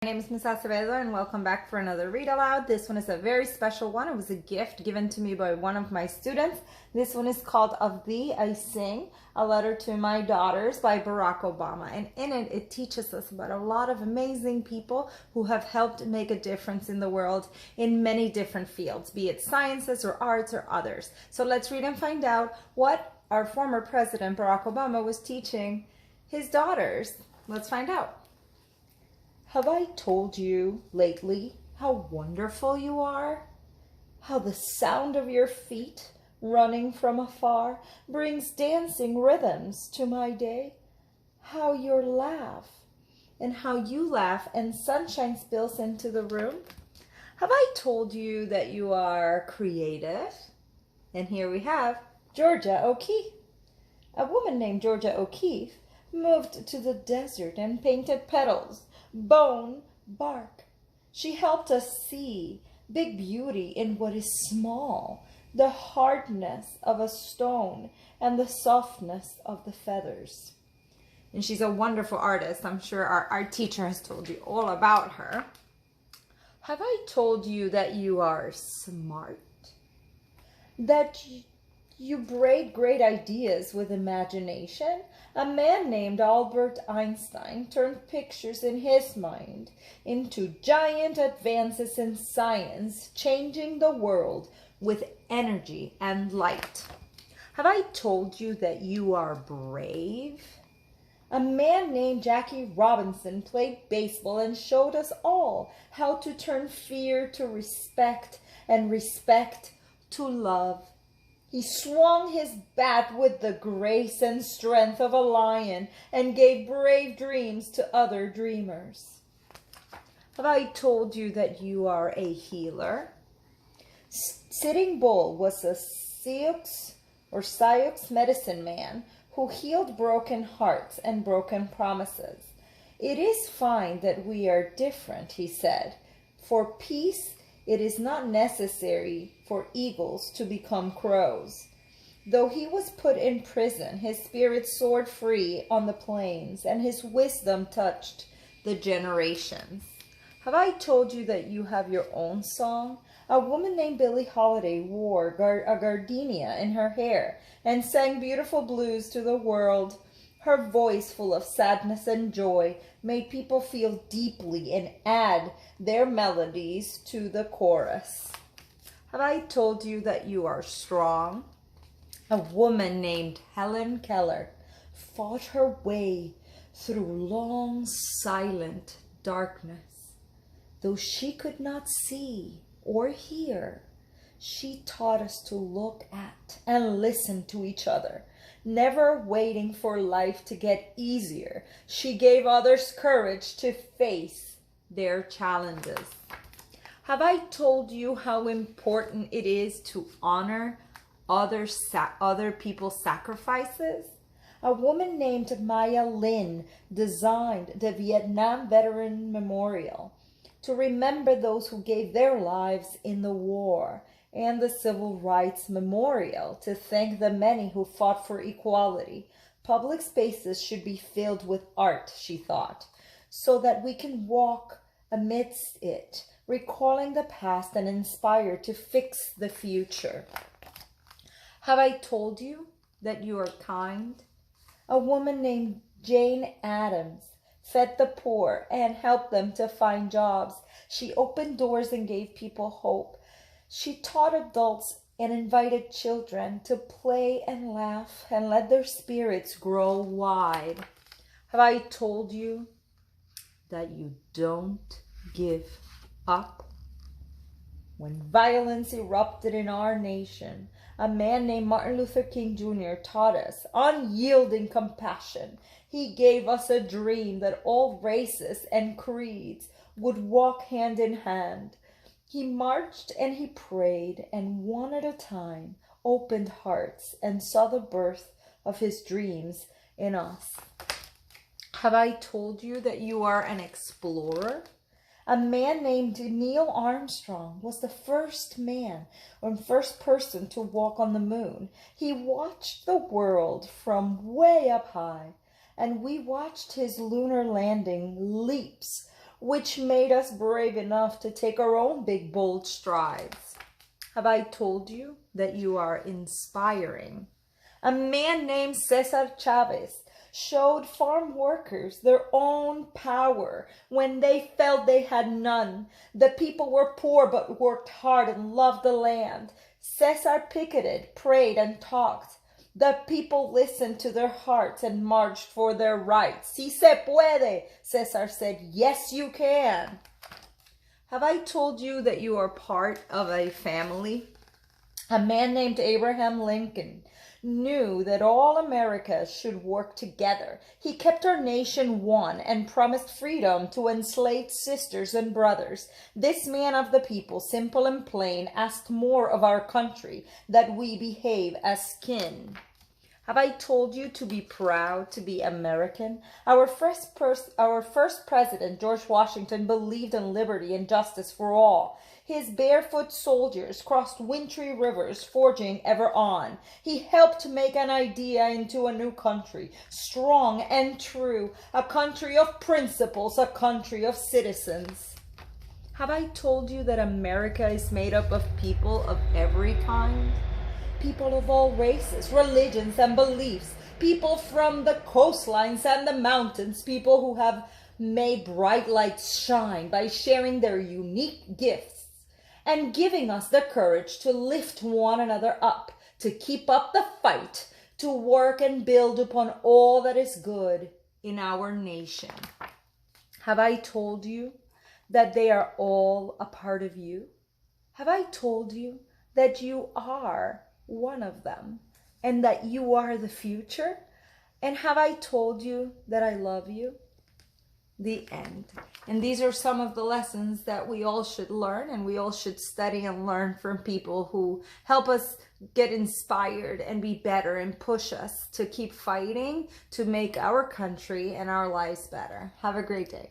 My name is Miss Acevedo and welcome back for another read aloud. This one is a very special one. It was a gift given to me by one of my students. This one is called Of Thee I Sing, a letter to my daughters by Barack Obama. And in it, it teaches us about a lot of amazing people who have helped make a difference in the world in many different fields, be it sciences or arts or others. So let's read and find out what our former president Barack Obama was teaching his daughters. Let's find out. Have I told you lately how wonderful you are? How the sound of your feet running from afar brings dancing rhythms to my day? How your laugh and how you laugh and sunshine spills into the room? Have I told you that you are creative? And here we have Georgia O'Keeffe. A woman named Georgia O'Keeffe moved to the desert and painted petals, bone, bark. She helped us see big beauty in what is small, the hardness of a stone and the softness of the feathers. And she's a wonderful artist. I'm sure our teacher has told you all about her. Have I told you that you are smart? That you braid great ideas with imagination? A man named Albert Einstein turned pictures in his mind into giant advances in science, changing the world with energy and light. Have I told you that you are brave? A man named Jackie Robinson played baseball and showed us all how to turn fear to respect and respect to love. He swung his bat with the grace and strength of a lion and gave brave dreams to other dreamers. Have I told you that you are a healer? Sitting Bull was a Sioux medicine man who healed broken hearts and broken promises. It is fine that we are different, he said. For peace, it is not necessary for eagles to become crows. Though he was put in prison, his spirit soared free on the plains, and his wisdom touched the generations. Have I told you that you have your own song? A woman named Billie Holiday wore a gardenia in her hair and sang beautiful blues to the world. Her voice, full of sadness and joy, made people feel deeply and add their melodies to the chorus. Have I told you that you are strong? A woman named Helen Keller fought her way through long, silent darkness. Though she could not see or hear, she taught us to look at and listen to each other. Never waiting for life to get easier, she gave others courage to face their challenges. Have I told you how important it is to honor other people's sacrifices? A woman named Maya Lin designed the Vietnam Veteran Memorial to remember those who gave their lives in the war, and the Civil Rights Memorial to thank the many who fought for equality. Public spaces should be filled with art, she thought, so that we can walk amidst it, recalling the past and inspired to fix the future. Have I told you that you are kind? A woman named Jane Addams fed the poor and helped them to find jobs. She opened doors and gave people hope. She taught adults and invited children to play and laugh and let their spirits grow wide. Have I told you that you don't give up? When violence erupted in our nation, a man named Martin Luther King Jr. taught us unyielding compassion. He gave us a dream that all races and creeds would walk hand in hand. He marched and he prayed, and one at a time opened hearts and saw the birth of his dreams in us. Have I told you that you are an explorer? A man named Neil Armstrong was the first person to walk on the moon. He watched the world from way up high, and we watched his lunar landing leaps which made us brave enough to take our own big, bold strides. Have I told you that you are inspiring? A man named Cesar Chavez showed farm workers their own power when they felt they had none. The people were poor but worked hard and loved the land. Cesar picketed, prayed, and talked. The people listened to their hearts and marched for their rights. Si se puede, Cesar said. Yes, you can. Have I told you that you are part of a family? A man named Abraham Lincoln knew that all America should work together. He kept our nation one and promised freedom to enslaved sisters and brothers. This man of the people, simple and plain, asked more of our country, that we behave as kin. Have I told you to be proud to be American? Our first president, George Washington, believed in liberty and justice for all. His barefoot soldiers crossed wintry rivers, forging ever on. He helped make an idea into a new country, strong and true, a country of principles, a country of citizens. Have I told you that America is made up of people of every kind? People of all races, religions, and beliefs. People from the coastlines and the mountains. People who have made bright lights shine by sharing their unique gifts and giving us the courage to lift one another up, to keep up the fight, to work and build upon all that is good in our nation. Have I told you that they are all a part of you? Have I told you that you are one of them and that you are the future? And have I told you that I love you? The end. And these are some of the lessons that we all should learn, and we all should study and learn from people who help us get inspired and be better and push us to keep fighting to make our country and our lives better. Have a great day.